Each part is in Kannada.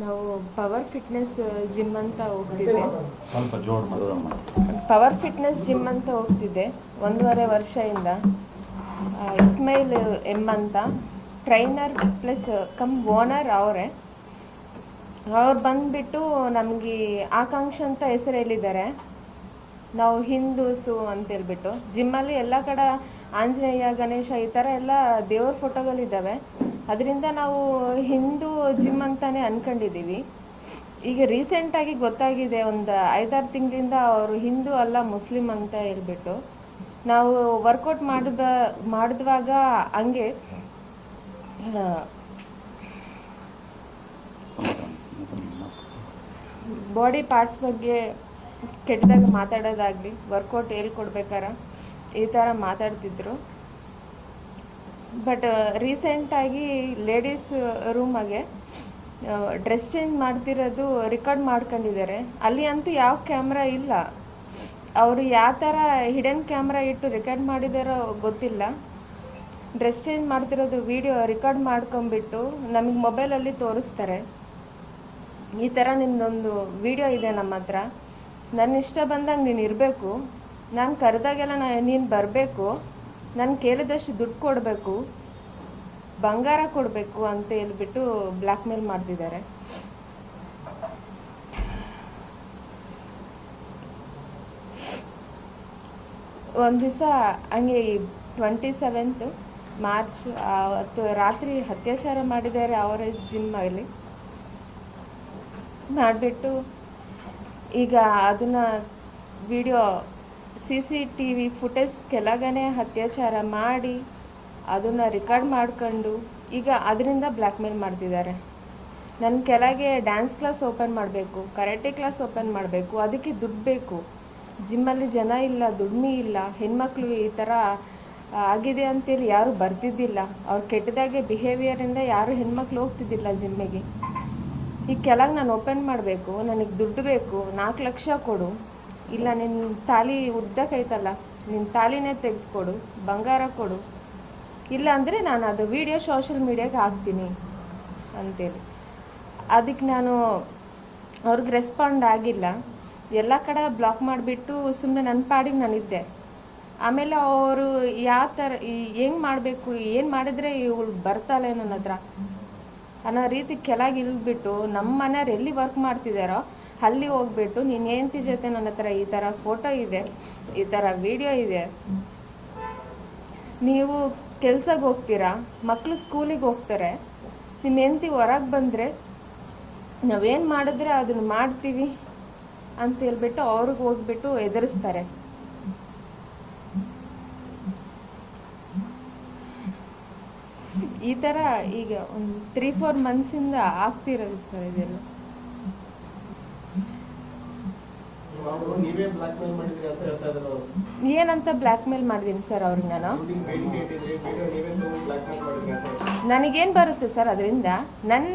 ನಾವು ಪವರ್ ಫಿಟ್ನೆಸ್ ಜಿಮ್ ಅಂತ ಹೋಗ್ತಿದ್ದೆ. ಸ್ವಲ್ಪ ಜೋರು ಮಾಡೋದಮ್ಮ. ಪವರ್ ಫಿಟ್ನೆಸ್ ಜಿಮ್ ಅಂತ ಹೋಗ್ತಿದ್ದೆ 1.5 ವರ್ಷದಿಂದ. ಇಸ್ಮೈಲ್ ಎಮ್ ಅಂತ ಟ್ರೈನರ್ ಪ್ಲಸ್ ಕಮ್ ಓನರ್ ಅವರೇ. ಅವ್ರು ಬಂದುಬಿಟ್ಟು ನಮಗೆ ಆಕಾಂಕ್ಷ ಅಂತ ಹೆಸರು ಹೇಳಿದ್ದಾರೆ. ನಾವು ಹಿಂದೂಸು ಅಂತೇಳ್ಬಿಟ್ಟು ಜಿಮ್ಮಲ್ಲಿ ಎಲ್ಲ ಕಡೆ ಆಂಜನೇಯ ಗಣೇಶ ಈ ಥರ ಎಲ್ಲ ದೇವ್ರ ಫೋಟೋಗಳಿದ್ದಾವೆ. ಅದರಿಂದ ನಾವು ಹಿಂದೂ ಜಿಮ್ ಅಂತಲೇ ಅಂದ್ಕೊಂಡಿದ್ದೀವಿ. ಈಗ ರೀಸೆಂಟಾಗಿ ಗೊತ್ತಾಗಿದೆ, ಒಂದು 5-6 ತಿಂಗಳಿಂದ ಅವರು ಹಿಂದೂ ಅಲ್ಲ ಮುಸ್ಲಿಮ್ ಅಂತ ಹೇಳ್ಬಿಟ್ಟು. ನಾವು ವರ್ಕೌಟ್ ಮಾಡಿದ್ವಾಗ ಹಂಗೆ ಬಾಡಿ ಪಾರ್ಟ್ಸ್ ಬಗ್ಗೆ ಕೆಟ್ಟದಾಗ ಮಾತಾಡೋದಾಗಲಿ, ವರ್ಕೌಟ್ ಹೇಳ್ಕೊಡ್ಬೇಕಾರ ಈ ಥರ ಮಾತಾಡ್ತಿದ್ರು. ಬಟ್ ರೀಸೆಂಟಾಗಿ ಲೇಡೀಸ್ ರೂಮಾಗೆ ಡ್ರೆಸ್ ಚೇಂಜ್ ಮಾಡ್ತಿರೋದು ರೆಕಾರ್ಡ್ ಮಾಡ್ಕೊಂಡಿದ್ದಾರೆ. ಅಲ್ಲಿ ಅಂತೂ ಯಾವ ಕ್ಯಾಮ್ರಾ ಇಲ್ಲ. ಅವರು ಯಾವ ಥರ ಹಿಡನ್ ಕ್ಯಾಮ್ರಾ ಇಟ್ಟು ರೆಕಾರ್ಡ್ ಮಾಡಿದಾರೋ ಗೊತ್ತಿಲ್ಲ. ಡ್ರೆಸ್ ಚೇಂಜ್ ಮಾಡ್ತಿರೋದು ವಿಡಿಯೋ ರೆಕಾರ್ಡ್ ಮಾಡ್ಕೊಂಬಿಟ್ಟು ನಮಗೆ ಮೊಬೈಲಲ್ಲಿ ತೋರಿಸ್ತಾರೆ. ಈ ಥರ ನಿಮ್ಮದೊಂದು ವಿಡಿಯೋ ಇದೆ ನಮ್ಮ ಹತ್ರ, ನನ್ನ ಇಷ್ಟ ಬಂದಂಗೆ ನೀನು ಇರಬೇಕು, ನಾನು ಕರೆದಾಗೆಲ್ಲ ನೀನು ಬರಬೇಕು, ನಾನು ಕೇಳಿದಷ್ಟು ದುಡ್ಡು ಕೊಡಬೇಕು, ಬಂಗಾರ ಕೊಡಬೇಕು ಅಂತ ಹೇಳ್ಬಿಟ್ಟು ಬ್ಲ್ಯಾಕ್ ಮೇಲ್ ಮಾಡ್ತಿದ್ದಾರೆ. ಒಂದು ದಿವಸ ಹಂಗೆ 27 ಮಾರ್ಚ್ ಅವತ್ತು ರಾತ್ರಿ ಅತ್ಯಾಚಾರ ಮಾಡಿದ್ದಾರೆ ಅವರ ಜಿಮ್ಮಲ್ಲಿ ಮಾಡಿಬಿಟ್ಟು. ಈಗ ಅದನ್ನು ವಿಡಿಯೋ CCTV ಫುಟೇಜ್ ಕೆಳಗನೆ ಅತ್ಯಾಚಾರ ಮಾಡಿ ಅದನ್ನು ರೆಕಾರ್ಡ್ ಮಾಡ್ಕೊಂಡು ಈಗ ಅದರಿಂದ ಬ್ಲ್ಯಾಕ್ ಮೇಲ್ ಮಾಡ್ತಿದ್ದಾರೆ. ನನ್ನ ಕೆಳಗೆ ಡ್ಯಾನ್ಸ್ ಕ್ಲಾಸ್ ಓಪನ್ ಮಾಡಬೇಕು, ಕರಾಟೆ ಕ್ಲಾಸ್ ಓಪನ್ ಮಾಡಬೇಕು, ಅದಕ್ಕೆ ದುಡ್ಡು ಬೇಕು. ಜಿಮ್ಮಲ್ಲಿ ಜನ ಇಲ್ಲ, ದುಡ್ಮೆ ಇಲ್ಲ, ಹೆಣ್ಮಕ್ಳು ಈ ಥರ ಆಗಿದೆ ಅಂತೇಳಿ ಯಾರೂ ಬರ್ತಿದ್ದಿಲ್ಲ. ಅವ್ರು ಕೆಟ್ಟದಾಗೆ ಬಿಹೇವಿಯರಿಂದ ಯಾರು ಹೆಣ್ಮಕ್ಳು ಹೋಗ್ತಿದ್ದಿಲ್ಲ ಜಿಮ್ಮಿಗೆ. ಈಗ ಕೆಳಗೆ ನಾನು ಓಪನ್ ಮಾಡಬೇಕು, ನನಗೆ ದುಡ್ಡು ಬೇಕು, 4 ಲಕ್ಷ ಕೊಡು, ಇಲ್ಲ ನಿನ್ನ ತಾಲಿ ಉದ್ದಕ್ಕೈತಲ್ಲ ನಿನ್ನ ತಾಲಿನೇ ತೆಗೆದುಕೊಡು, ಬಂಗಾರ ಕೊಡು, ಇಲ್ಲ ಅಂದರೆ ನಾನು ಅದು ವಿಡಿಯೋ ಸೋಷಲ್ ಮೀಡಿಯಾಗೆ ಹಾಕ್ತೀನಿ ಅಂತೇಳಿ. ಅದಕ್ಕೆ ನಾನು ಅವ್ರಿಗೆ ರೆಸ್ಪಾಂಡ್ ಆಗಿಲ್ಲ. ಎಲ್ಲ ಕಡೆ ಬ್ಲಾಕ್ ಮಾಡಿಬಿಟ್ಟು ಸುಮ್ಮನೆ ನನ್ನ ಪಾಡಿಗೆ ನಾನಿದ್ದೆ. ಆಮೇಲೆ ಅವರು ಯಾವ ಥರ ಹೆಂಗೆ ಮಾಡಬೇಕು, ಏನು ಮಾಡಿದ್ರೆ ಇವಳು ಬರ್ತಾಳೆ ನನ್ನ ಹತ್ರ ಅನ್ನೋ ರೀತಿ ಕೆಳಗೆ ಇಳಿದ್ಬಿಟ್ಟು ನಮ್ಮ ಮನೆಯವ್ರು ಎಲ್ಲಿ ವರ್ಕ್ ಮಾಡ್ತಿದ್ದಾರೋ ಅಲ್ಲಿ ಹೋಗ್ಬಿಟ್ಟು ನೀನು ಹೆಂಡತಿ ಜೊತೆ ನನ್ನ ಹತ್ರ ಈ ಥರ ಫೋಟೋ ಇದೆ, ಈ ಥರ ವಿಡಿಯೋ ಇದೆ, ನೀವು ಕೆಲ್ಸಕ್ಕೆ ಹೋಗ್ತೀರಾ, ಮಕ್ಕಳು ಸ್ಕೂಲಿಗೆ ಹೋಗ್ತಾರೆ, ನಿಮ್ಮ ಹೆಂಡತಿ ಹೊರಗೆ ಬಂದರೆ ನಾವೇನು ಮಾಡಿದ್ರೆ ಅದನ್ನು ಮಾಡ್ತೀವಿ ಅಂತ ಹೇಳ್ಬಿಟ್ಟು ಅವ್ರಿಗೆ ಹೋಗ್ಬಿಟ್ಟು ಎದುರಿಸ್ತಾರೆ. ಈ ಥರ ಈಗ ಒಂದು 3-4 ಮಂತ್ಸಿಂದ ಆಗ್ತಿರೋದು ಸರ್ ಇದೆಲ್ಲ. ಏನಂತ ಬ್ಲ್ಯಾಕ್ ಮೇಲ್ ಮಾಡಿದ್ದೀನಿ ಸರ್ ಅವ್ರಿಗೆ ನಾನು? ನನಗೇನು ಬರುತ್ತೆ ಸರ್ ಅದರಿಂದ? ನನ್ನ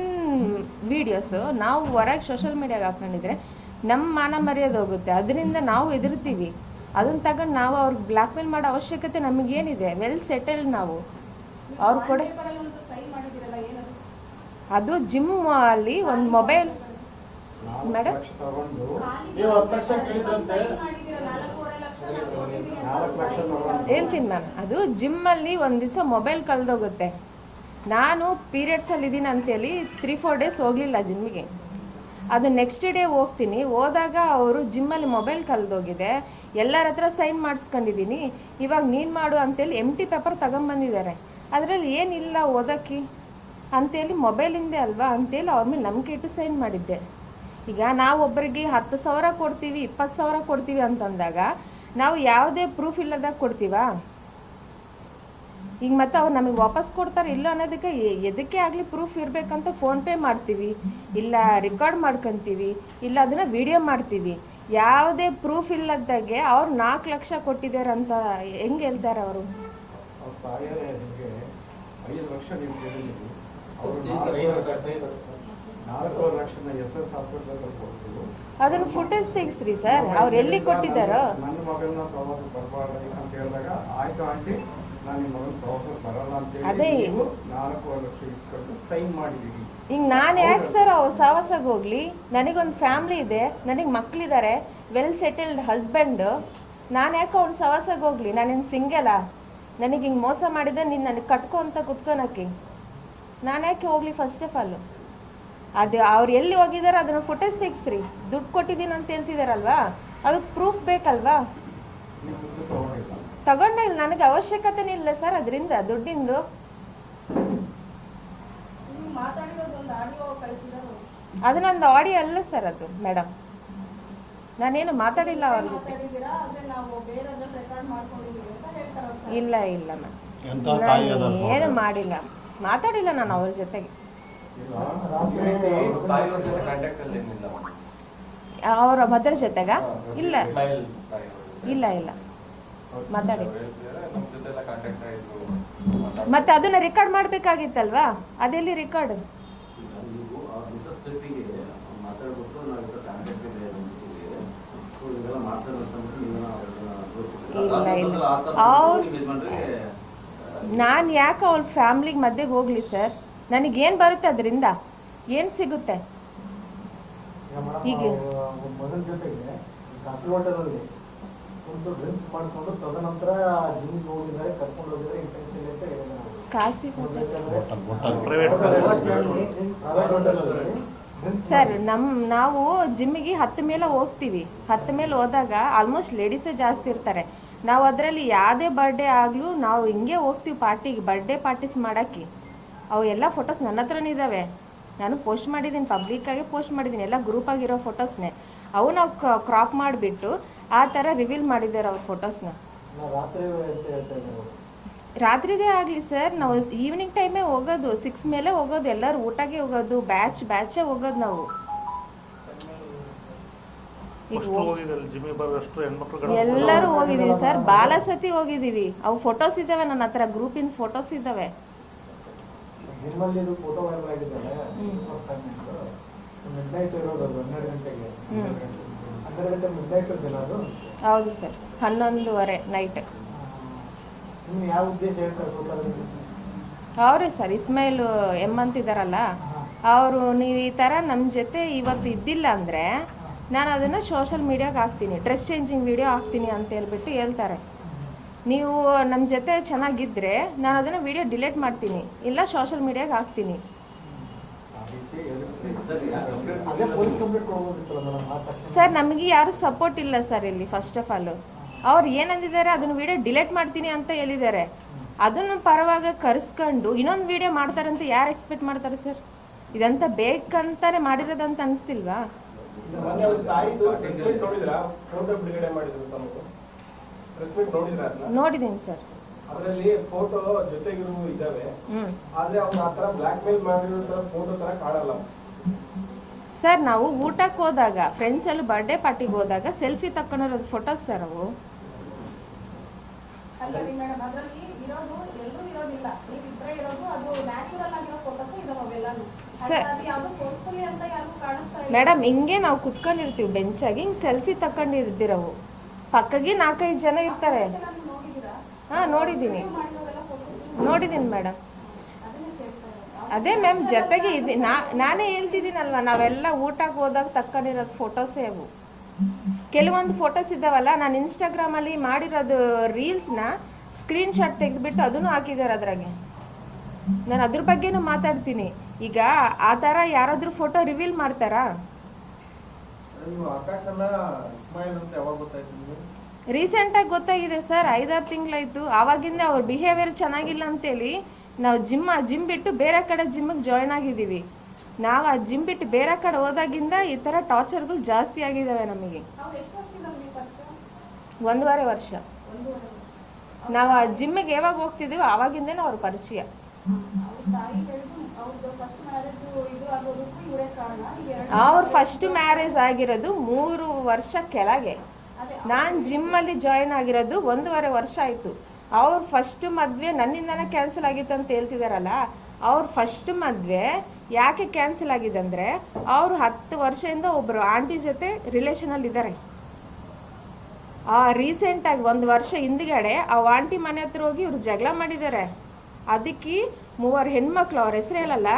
ವಿಡಿಯೋಸು ನಾವು ಹೊರಗೆ ಸೋಷಲ್ ಮೀಡಿಯಾಗೆ ಹಾಕೊಂಡಿದ್ರೆ ನಮ್ಮ ಮಾನ ಮರ್ಯಾದೆ ಹೋಗುತ್ತೆ. ಅದರಿಂದ ನಾವು ಎದುರ್ತೀವಿ. ಅದನ್ನು ತಗೊಂಡು ನಾವು ಅವ್ರಿಗೆ ಬ್ಲ್ಯಾಕ್ ಮೇಲ್ ಮಾಡೋ ಅವಶ್ಯಕತೆ ನಮಗೇನಿದೆ? ವೆಲ್ ಸೆಟಲ್ಡ್ ನಾವು. ಅವ್ರು ಕೊಡ ಅದು ಜಿಮ್ ಅಲ್ಲಿ ಒಂದು ಮೊಬೈಲ್ ಮೇಡಮ್ ಹೇಳ್ತೀನಿ ಮ್ಯಾಮ್. ಅದು ಜಿಮ್ಮಲ್ಲಿ ಒಂದು ದಿವಸ ಮೊಬೈಲ್ ಕಳೆದೋಗುತ್ತೆ. ನಾನು ಪೀರಿಯಡ್ಸಲ್ಲಿ ಇದ್ದೀನಿ ಅಂತೇಳಿ 3-4 ಡೇಸ್ ಹೋಗಲಿಲ್ಲ ಜಿಮ್ಮಿಗೆ. ಅದು ನೆಕ್ಸ್ಟ್ ಡೇ ಹೋಗ್ತೀನಿ. ಹೋದಾಗ ಅವರು ಜಿಮ್ಮಲ್ಲಿ ಮೊಬೈಲ್ ಕಳೆದೋಗಿದೆ, ಎಲ್ಲರ ಹತ್ರ ಸೈನ್ ಮಾಡಿಸ್ಕೊಂಡಿದ್ದೀನಿ, ಇವಾಗ ನೀನು ಮಾಡು ಅಂತೇಳಿ ಎಂಟಿ ಪೇಪರ್ ತಗೊಂಬಂದಿದ್ದಾರೆ. ಅದರಲ್ಲಿ ಏನಿಲ್ಲ ಓದೋಕ್ಕೆ ಅಂತೇಳಿ ಮೊಬೈಲಿಂದೆ ಅಲ್ವಾ ಅಂತೇಳಿ ಅವ್ರ ಮೇಲೆ ನಂಬಿಕೆ ಇಟ್ಟು ಸೈನ್ ಮಾಡಿದ್ದೆ. ಈಗ ನಾವು ಒಬ್ಬರಿಗೆ 10,000 ಕೊಡ್ತೀವಿ, 20,000 ಕೊಡ್ತೀವಿ ಅಂತಂದಾಗ ನಾವು ಯಾವುದೇ ಪ್ರೂಫ್ ಇಲ್ಲದಾಗ ಕೊಡ್ತೀವಾ? ಈಗ ಮತ್ತೆ ಅವ್ರು ನಮಗೆ ವಾಪಸ್ ಕೊಡ್ತಾರೆ ಇಲ್ಲ ಅನ್ನೋದಕ್ಕೆ ಎದಕ್ಕೆ ಆಗಲಿ ಪ್ರೂಫ್ ಇರಬೇಕಂತ ಫೋನ್ಪೇ ಮಾಡ್ತೀವಿ, ಇಲ್ಲ ರೆಕಾರ್ಡ್ ಮಾಡ್ಕೊತೀವಿ, ಇಲ್ಲ ಅದನ್ನು ವಿಡಿಯೋ ಮಾಡ್ತೀವಿ. ಯಾವುದೇ ಪ್ರೂಫ್ ಇಲ್ಲದಾಗೆ ಅವ್ರು 4 ಲಕ್ಷ ಕೊಟ್ಟಿದ್ದಾರೆ ಅಂತ ಹೆಂಗೆ ಹೇಳ್ತಾರೆ ಅವರು? ಅದನ್ನು ಫುಟೇಜ್ ತೆಗಿಸ್ರಿ ಸರ್, ಅವ್ರು ಎಲ್ಲಿ ಕೊಟ್ಟಿದ್ದಾರೋ. ಅದೇ $4 ಲಕ್ಷ ಇಸ್ಕೊಂಡು ಸೈನ್ ಮಾಡಿದೀವಿ ಈಗ ನಾನು ಯಾಕೆ ಸರ್ ಅವ್ರ ಸಹವಾಸಕ್ಕೆ ಹೋಗ್ಲಿ? ನನಗೊಂದು ಫ್ಯಾಮ್ಲಿ ಇದೆ, ನನಗೆ ಮಕ್ಕಳಿದ್ದಾರೆ, ವೆಲ್ ಸೆಟಲ್ಡ್ ಹಸ್ಬೆಂಡ್. ನಾನು ಯಾಕೆ ಅವ್ನ ಸಹವಾಸಕ್ಕೆ ಹೋಗ್ಲಿ? ನಾನೇನು ಸಿಂಗಲ್ಲ? ನನಗೆ ಹಿಂಗೆ ಮೋಸ ಮಾಡಿದ್ರೆ ನೀನು ನನಗೆ ಕಟ್ಕೊ ಅಂತ ಕುತ್ಕೊಳಕ್ಕೆ ನಾನು ಯಾಕೆ ಹೋಗ್ಲಿ? ಫಸ್ಟ್ ಆಫ್ ಆಲು ಅದು ಅವ್ರು ಎಲ್ಲಿ ಹೋಗಿದ್ದಾರೆ ಅದನ್ನು ಫುಟೇಜ್ ತೆಗಿಸ್ರಿ. ದುಡ್ಡು ಕೊಟ್ಟಿದ್ದೀನಿ ಅಂತ ಹೇಳ್ತಿದಾರಲ್ವಾ, ಅದಕ್ಕೆ ಪ್ರೂಫ್ ಬೇಕಲ್ವಾ? ತಗೊಂಡೇ ಇಲ್ಲ, ನನಗೆ ಅವಶ್ಯಕತೆನೇ ಇಲ್ಲ ಸರ್ ಅದರಿಂದ ದುಡ್ಡಿಂದು. ಅದು ನಂದು ಆಡಿಯೋ ಅಲ್ಲ ಸರ್ ಅದು ಮೇಡಮ್, ನಾನೇನು ಮಾತಾಡಿಲ್ಲ ಅವ್ರ ಜೊತೆ. ಇಲ್ಲ ಇಲ್ಲ ಮ್ಯಾಮ್, ನಾನು ಏನು ಮಾಡಿಲ್ಲ, ಮಾತಾಡಿಲ್ಲ ನಾನು ಅವ್ರ ಜೊತೆಗೆ. ಅವರ ಮದರ್ ಜೊತೆಗ ಇಲ್ಲ ಇಲ್ಲ ಇಲ್ಲ ಮಾತಾಡಿ. ಮತ್ತೆ ಅದನ್ನ ರೆಕಾರ್ಡ್ ಮಾಡ್ಬೇಕಾಗಿತ್ತಲ್ವಾ? ಅದೆಲ್ಲಿ ರೆಕಾರ್ಡ್? ಇಲ್ಲ ಇಲ್ಲ ನಾನು ಯಾಕೆ ಅವ್ರ ಫ್ಯಾಮ್ಲಿಗೆ ಮಧ್ಯೆಗೆ ಹೋಗ್ಲಿ ಸರ್? ನನಗೇನು ಬರುತ್ತೆ ಅದರಿಂದ? ಏನು ಸಿಗುತ್ತೆ? ಈಗ ಕಾಸಿ ಸರ್ ನಾವು ಜಿಮ್ಮಿಗೆ 10 ಮೇಲೆ ಹೋಗ್ತೀವಿ. 10 ಮೇಲೆ ಹೋದಾಗ ಆಲ್ಮೋಸ್ಟ್ ಲೇಡೀಸೇ ಜಾಸ್ತಿ ಇರ್ತಾರೆ. ನಾವು ಅದರಲ್ಲಿ ಯಾವುದೇ ಬರ್ಡೇ ಆಗಲೂ ನಾವು ಹಿಂಗೆ ಹೋಗ್ತೀವಿ ಪಾರ್ಟಿಗೆ, ಬರ್ಡೇ ಪಾರ್ಟೀಸ್ ಮಾಡೋಕ್ಕೆ. ಅವು ಎಲ್ಲ ಫೋಟೋಸ್ ನನ್ನ ಹತ್ರನೇ ಇದ್ದಾವೆ. ನಾನು ಪೋಸ್ಟ್ ಮಾಡಿದ್ದೀನಿ, ಪಬ್ಲಿಕ್ಕಾಗಿ ಪೋಸ್ಟ್ ಮಾಡಿದ್ದೀನಿ, ಎಲ್ಲ ಗ್ರೂಪಾಗಿರೋ ಫೋಟೋಸ್ನೇ. ಅವು ನಾವು ಕ್ರಾಪ್ ಮಾಡಿಬಿಟ್ಟು ಆ ಥರ ರಿವೀಲ್ ಮಾಡಿದ್ದಾರೆ ಅವ್ರ ಫೋಟೋಸ್ನ. ರಾತ್ರಿದೇ ಆಗಲಿ ಸರ್, ನಾವು ಈವ್ನಿಂಗ್ ಟೈಮೇ ಹೋಗೋದು, 6 ಮೇಲೆ ಹೋಗೋದು, ಎಲ್ಲರೂ ಊಟಕ್ಕೆ ಹೋಗೋದು, ಬ್ಯಾಚೇ ಹೋಗೋದು ನಾವು. ಎಲ್ಲರೂ ಹೋಗಿದ್ದೀವಿ ಸರ್, ಬಾಲ ಸತಿ ಹೋಗಿದ್ದೀವಿ. ಅವು ಫೋಟೋಸ್ ಇದ್ದಾವೆ ನನ್ನ ಹತ್ರ, ಗ್ರೂಪಿನ ಫೋಟೋಸ್ ಇದ್ದಾವೆ. ಹೌದು ಸರ್, 11:30 ನೈಟ್. ಅವರೇ ಸರ್, ಇಸ್ಮಾಯಿಲ್ ಎಮ್ ಅಂತಿದ್ದಾರಲ್ಲ ಅವರು. ನೀವು ಈ ಥರ ನಮ್ಮ ಜೊತೆ ಇವತ್ತು ಇದ್ದಿಲ್ಲ ಅಂದರೆ ನಾನು ಅದನ್ನು ಸೋಷಲ್ ಮೀಡಿಯಾಗೆ ಹಾಕ್ತೀನಿ, ಡ್ರೆಸ್ ಚೇಂಜಿಂಗ್ ವಿಡಿಯೋ ಹಾಕ್ತೀನಿ ಅಂತ ಹೇಳ್ಬಿಟ್ಟು ಹೇಳ್ತಾರೆ. ನೀವು ನಮ್ಮ ಜೊತೆ ಚೆನ್ನಾಗಿದ್ದರೆ ನಾನು ಅದನ್ನು ವಿಡಿಯೋ ಡಿಲೀಟ್ ಮಾಡ್ತೀನಿ, ಇಲ್ಲ ಸೋಷಲ್ ಮೀಡಿಯಾಗೆ ಹಾಕ್ತೀನಿ. ಸರ್ ನಮಗೆ ಯಾರು ಸಪೋರ್ಟ್ ಇಲ್ಲ ಸರ್ ಇಲ್ಲಿ. ಫಸ್ಟ್ ಆಫ್ ಆಲ್ ಅವ್ರು ಏನಂದಿದ್ದಾರೆ, ಅದನ್ನು ವಿಡಿಯೋ ಡಿಲೀಟ್ ಮಾಡ್ತೀನಿ ಅಂತ ಹೇಳಿದ್ದಾರೆ. ಅದನ್ನು ಪರವಾಗಿ ಕರೆಸ್ಕೊಂಡು ಇನ್ನೊಂದು ವಿಡಿಯೋ ಮಾಡ್ತಾರಂತ ಯಾರು ಎಕ್ಸ್ಪೆಕ್ಟ್ ಮಾಡ್ತಾರೆ ಸರ್? ಇದಂತ ಬೇಕಂತಾನೆ ಮಾಡಿರೋದಂತ ಅನಿಸ್ತಿಲ್ವಾ? ನೋಡಿದ್ದೀನಿ ಸರ್. ಅದರಲ್ಲಿ ಫೋಟೋ ಜೊತೆಗಿರುವ ಇದಾವೆ, ಆದ್ರೆ ಅವ್ನು ಆತರ ಬ್ಲಾಕ್ ಮೇಲ್ ಮಾಡಿರೋ ಫೋಟೋ ತರ ಕಾಣಲ್ಲ ಸರ್. ನಾವು ಊಟಕ್ಕೆ ಹೋದಾಗ, ಫ್ರೆಂಡ್ಸ್ ಎಲ್ಲ ಬರ್ಡೇ ಪಾರ್ಟಿಗೆ ಹೋದಾಗ ಸೆಲ್ಫಿ ತಕ್ಕೊಂಡಿರೋದು ಫೋಟೋಸ್ ಸರ್ ಅವು. ಮೇಡಮ್ ಹಿಂಗೆ ನಾವು ಕುತ್ಕೊಂಡಿರ್ತೀವಿ ಬೆಂಚಾಗಿ, ಹಿಂಗೆ ಸೆಲ್ಫಿ ತಕೊಂಡಿರ್ದಿರವು. ಪಕ್ಕಗೆ 4-5 ಜನ ಇರ್ತಾರೆ. ಹಾಂ ನೋಡಿದ್ದೀನಿ ಮೇಡಮ್. ಅದೇ ಮ್ಯಾಮ್ ಜೊತೆಗೆ ಇದೆ. ನಾನೇ ಹೇಳ್ತಿದ್ದೀನಲ್ವ, ನಾವೆಲ್ಲ ಊಟಕ್ಕೆ ಹೋದಾಗ ತಕ್ಕೊಂಡಿರೋದು ಫೋಟೋಸೇ ಅವು. ಕೆಲವೊಂದು ಫೋಟೋಸ್ ಇದ್ದಾವಲ್ಲ, ನಾನು ಇನ್ಸ್ಟಾಗ್ರಾಮಲ್ಲಿ ಮಾಡಿರೋದು ರೀಲ್ಸ್ನ ಸ್ಕ್ರೀನ್ಶಾಟ್ ತೆಗೆದುಬಿಟ್ಟು ಅದನ್ನು ಹಾಕಿದ್ದಾರೆ ಅದ್ರಾಗೆ. ನಾನು ಅದ್ರ ಬಗ್ಗೆನೂ ಮಾತಾಡ್ತೀನಿ. ಈಗ ಆ ಥರ ಯಾರಾದರೂ ಫೋಟೋ ರಿವೀಲ್ ಮಾಡ್ತಾರಾ? ರೀಸೆಂಟಾಗಿ ಗೊತ್ತಾಗಿದೆ ಸರ್, 5-6 ತಿಂಗಳಾಯ್ತು. ಆವಾಗಿಂದ ಅವ್ರ ಬಿಹೇವಿಯರ್ ಚೆನ್ನಾಗಿಲ್ಲ ಅಂತೇಳಿ ನಾವು ಜಿಮ್ ಬಿಟ್ಟು ಬೇರೆ ಕಡೆ ಜಿಮ್ಮಿಗೆ ಜಾಯ್ನ್ ಆಗಿದ್ದೀವಿ. ನಾವು ಆ ಜಿಮ್ ಬಿಟ್ಟು ಬೇರೆ ಕಡೆ ಹೋದಾಗಿಂದ ಈ ಥರ ಟಾರ್ಚರ್ಗಳು ಜಾಸ್ತಿ ಆಗಿದ್ದಾವೆ ನಮಗೆ. 1.5 ವರ್ಷ ನಾವು ಆ ಜಿಮ್ಮಿಗೆ ಯಾವಾಗ ಹೋಗ್ತಿದ್ದೀವೋ ಆವಾಗಿಂದನೇ ಅವ್ರ ಪರಿಚಯ. ಅವ್ರ ಫಸ್ಟ್ ಮ್ಯಾರೇಜ್ ಆಗಿರೋದು 3 ವರ್ಷ ಕೆಳಗೆ. ನಾನು ಜಿಮ್ಮಲ್ಲಿ ಜಾಯಿನ್ ಆಗಿರೋದು 1.5 ವರ್ಷ ಆಯಿತು. ಅವ್ರ ಫಸ್ಟ್ ಮದುವೆ ನನ್ನಿಂದನೇ ಕ್ಯಾನ್ಸಲ್ ಆಗಿತ್ತು ಅಂತ ಹೇಳ್ತಿದಾರಲ್ಲ, ಅವ್ರ ಫಸ್ಟ್ ಮದುವೆ ಯಾಕೆ ಕ್ಯಾನ್ಸಲ್ ಆಗಿದೆ ಅಂದರೆ, ಅವರು 10 ವರ್ಷದಿಂದ ಒಬ್ಬರು ಆಂಟಿ ಜೊತೆ ರಿಲೇಷನಲ್ಲಿ ಇದ್ದಾರೆ. ರೀಸೆಂಟಾಗಿ 1 ವರ್ಷ ಹಿಂದ್ಗಡೆ ಆ ಆಂಟಿ ಮನೆ ಹತ್ರ ಹೋಗಿ ಇವ್ರು ಜಗಳ ಮಾಡಿದ್ದಾರೆ. ಅದಕ್ಕೆ 3 ಹೆಣ್ಮಕ್ಳು, ಅವ್ರ ಹೆಸರು ಹೇಳಲ್ಲ,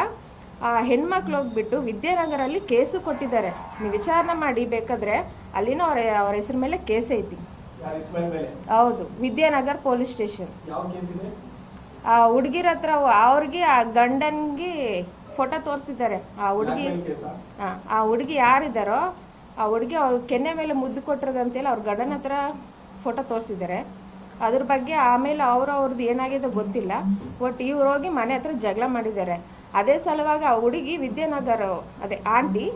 ಆ ಹೆಣ್ಮಕ್ಳು ಹೋಗ್ಬಿಟ್ಟು ವಿದ್ಯಾನಗರಲ್ಲಿ ಕೇಸು ಕೊಟ್ಟಿದ್ದಾರೆ. ನೀವು ವಿಚಾರಣೆ ಮಾಡಿ ಬೇಕಾದ್ರೆ ಅಲ್ಲಿನೂ ಅವ್ರ ಹೆಸರು ಮೇಲೆ ಕೇಸ್ ಐತಿ. ಯಾರ್ ಇಸ್ಮಾಯಿಲ್ ಮೇಲೆ? ಹೌದು, ವಿದ್ಯಾನಗರ್ ಪೊಲೀಸ್ ಸ್ಟೇಷನ್. ಯಾವ ಕೇಸ್ ಇದೆ? ಆ ಹುಡುಗಿರ ಹತ್ರ ಅವ್ರಿಗೆ ಆ ಗಂಡನ್ಗೆ ಫೋಟೋ ತೋರಿಸಿದ್ದಾರೆ. ಆ ಹುಡುಗಿ Blackmail ಕೇಸಾ? ಆ ಹುಡುಗಿ ಯಾರಿದ್ದಾರೋ ಆ ಹುಡುಗಿ ಅವ್ರ ಕೆನ್ನೆ ಮೇಲೆ ಮುದ್ದು ಕೊಟ್ಟಿರೋದಂತೇಳಿ ಅವ್ರ ಗಂಡನ ಹತ್ರ ಫೋಟೋ ತೋರಿಸಿದ್ದಾರೆ. ಅದ್ರ ಬಗ್ಗೆ ಆಮೇಲೆ ಅವ್ರದ್ದು ಏನಾಗಿದೆ ಗೊತ್ತಿಲ್ಲ. ಒಟ್ಟು ಇವ್ರು ಹೋಗಿ ಮನೆ ಹತ್ರ ಜಗಳ ಮಾಡಿದ್ದಾರೆ. ಅದೇ ಸಲುವಾಗಿ ಆ ಹುಡುಗಿ ವಿದ್ಯಾನಗರ ಅದೇ ಆಂಟಿ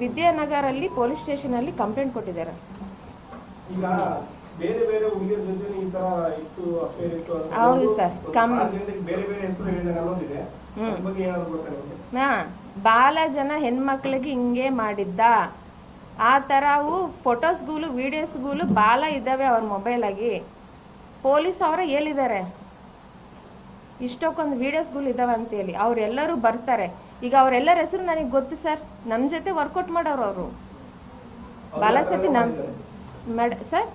ವಿದ್ಯಾನಗರಲ್ಲಿ ಪೊಲೀಸ್ ಸ್ಟೇಷನಲ್ಲಿ ಕಂಪ್ಲೇಂಟ್ ಕೊಟ್ಟಿದ್ದಾರೆ. ಈಗ ಬೇರೆ ಬೇರೆ ಹುಡುಗಿಯರ ಜೊತೆ ಈ ತರ ಇತ್ತು ಅಫೇರ್ ಇತ್ತು ಅಂತ ಹೌದು ಸರ್. ಬೇರೆ ಬೇರೆ ಹೆಸರು ಹೇಳಿದಾಗ ಅನ್ನೋದಿದೆ. ಅದ್ರ ಬಗ್ಗೆ ಏನಾದ್ರು ಗೊತ್ತಾ ನಿಮ್ಗೆ? ಬಾಲ ಜನ ಹೆಣ್ಮಕ್ಳಿಗೆ ಹಿಂಗೆ ಮಾಡಿದ್ದ ಆ ಥರವು ಫೋಟೋಸ್ಗಳು ವಿಡಿಯೋಸ್ಗಳು ಬಾಲ ಇದ್ದಾವೆ ಅವ್ರ ಮೊಬೈಲಾಗಿ. ಪೊಲೀಸ್ ಅವರ ಹೇಳಿದ್ದಾರೆ ಇಷ್ಟಕ್ಕೊಂದು ವಿಡಿಯೋಸ್ಗಳು ಇದ್ದಾವೆ ಅಂತೇಳಿ. ಅವರೆಲ್ಲರೂ ಬರ್ತಾರೆ. ಈಗ ಅವರೆಲ್ಲರ ಹೆಸರು ನನಗೆ ಗೊತ್ತು ಸರ್. ನಮ್ಮ ಜೊತೆ ವರ್ಕೌಟ್ ಮಾಡೋರು ಅವರು. ಬಾಲಸತಿ ಸರ್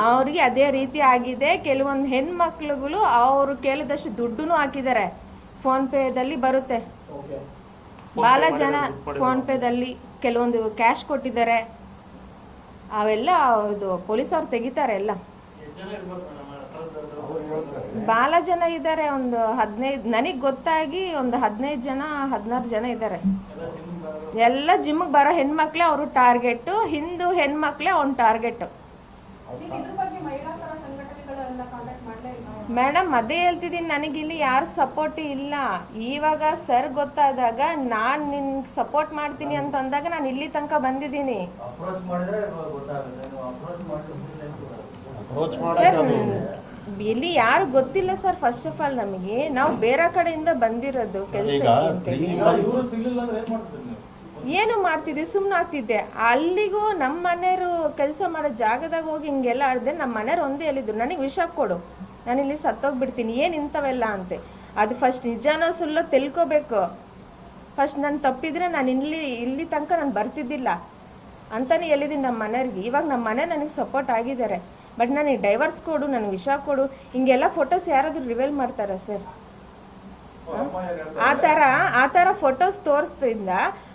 ಅವ್ರಿಗೆ ಅದೇ ರೀತಿ ಆಗಿದೆ. ಕೆಲವೊಂದು ಹೆಣ್ಮಕ್ಳುಗಳು ಅವರು ಕೇಳಿದಷ್ಟು ದುಡ್ಡು ಹಾಕಿದ್ದಾರೆ. ಫೋನ್ ಪೇದಲ್ಲಿ ಬರುತ್ತೆ. ಬಾಲ ಜನ ಫೋನ್ ಪೇದಲ್ಲಿ ಕೆಲವೊಂದು ಕ್ಯಾಶ್ ಕೊಟ್ಟಿದ್ದಾರೆ. ಅವೆಲ್ಲ ಅದು ಪೊಲೀಸ್ ಅವ್ರು ತೆಗಿತಾರೆ ಎಲ್ಲ. ಬಾಲ ಜನ ಇದ್ದಾರೆ ಒಂದು 15. ನನಗೆ ಗೊತ್ತಾಗಿ ಒಂದು 15 ಜನ 16 ಜನ ಇದ್ದಾರೆ. ಎಲ್ಲ ಜಿಮ್ಗೆ ಬರೋ ಹೆಣ್ಮಕ್ಳೇ ಅವರು ಟಾರ್ಗೆಟ್. ಹಿಂದೂ ಹೆಣ್ಮಕ್ಳೇ ಅವ್ನ ಟಾರ್ಗೆಟ್. ಮೇಡಮ್ ಅದೇ ಹೇಳ್ತಿದ್ದೀನಿ, ನನಗಿಲ್ಲಿ ಯಾರು ಸಪೋರ್ಟ್ ಇಲ್ಲ. ಇವಾಗ ಸರ್ ಗೊತ್ತಾದಾಗ ನಾನು ನಿನ್ಗೆ ಸಪೋರ್ಟ್ ಮಾಡ್ತೀನಿ ಅಂತ ಅಂದಾಗ ನಾನು ಇಲ್ಲಿ ತನಕ ಬಂದಿದ್ದೀನಿ ಸರ್. ಇಲ್ಲಿ ಯಾರು ಗೊತ್ತಿಲ್ಲ ಸರ್. ಫಸ್ಟ್ ಆಫ್ ಆಲ್ ನಮಗೆ ನಾವು ಬೇರೆ ಕಡೆಯಿಂದ ಬಂದಿರೋದು ಕೆಲಸ ಏನು ಮಾಡ್ತಿದ್ದೆ, ಸುಮ್ಮನೆ ಆಗ್ತಿದ್ದೆ. ಅಲ್ಲಿಗೂ ನಮ್ಮ ಮನೆಯವರು ಕೆಲಸ ಮಾಡೋ ಜಾಗದಾಗ ಹೋಗಿ ಹಿಂಗೆಲ್ಲ ಆಡಿದೆ. ನಮ್ಮ ಮನೆಯವ್ರು ಒಂದೇ ಹೇಳಿದ್ರು, ನನಗೆ ವಿಷ ಕೊಡು, ನಾನು ಇಲ್ಲಿ ಸತ್ತೋಗ್ಬಿಡ್ತೀನಿ, ಏನು ಇಂಥವೆಲ್ಲ ಅಂತೆ. ಅದು ಫಸ್ಟ್ ನಿಜಾನೋ ಸುಳ್ಳೋ ತಿಳ್ಕೊಬೇಕು. ಫಸ್ಟ್ ನಾನು ತಪ್ಪಿದ್ರೆ ನಾನು ಇಲ್ಲಿ ತನಕ ನಾನು ಬರ್ತಿದ್ದಿಲ್ಲ ಅಂತಲೇ ಹೇಳಿದ್ದೀನಿ ನಮ್ಮ ಮನೆಯವ್ರಿಗೆ. ಇವಾಗ ನಮ್ಮ ಮನೆ ನನಗೆ ಸಪೋರ್ಟ್ ಆಗಿದ್ದಾರೆ. ಬಟ್ ನನಗೆ ಡೈವರ್ಸ್ ಕೊಡು, ನನಗೆ ವಿಷ ಕೊಡು, ಹಿಂಗೆಲ್ಲ ಫೋಟೋಸ್ ಯಾರಾದರೂ ರಿವೀಲ್ ಮಾಡ್ತಾರಾ ಸರ್? ಆ ಥರ ಫೋಟೋಸ್ ತೋರಿಸ್ತಿಂದ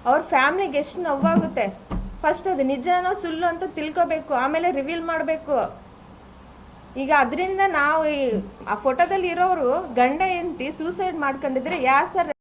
ಅವ್ರ ಫ್ಯಾಮಿಲಿಗೆ ಎಷ್ಟು ನೋವಾಗುತ್ತೆ. ಫಸ್ಟ್ ಅದು ನಿಜನೋ ಸುಳ್ಳು ಅಂತ ತಿಳ್ಕೊಬೇಕು, ಆಮೇಲೆ ರಿವೀಲ್ ಮಾಡಬೇಕು. ಈಗ ಅದರಿಂದ ನಾವು ಆ ಫೋಟೋದಲ್ಲಿ ಇರೋರು ಗಂಡ ಹೆಂಡತಿ ಸೂಸೈಡ್ ಮಾಡ್ಕೊಂಡಿದ್ರೆ ಯಾರು ಸರ್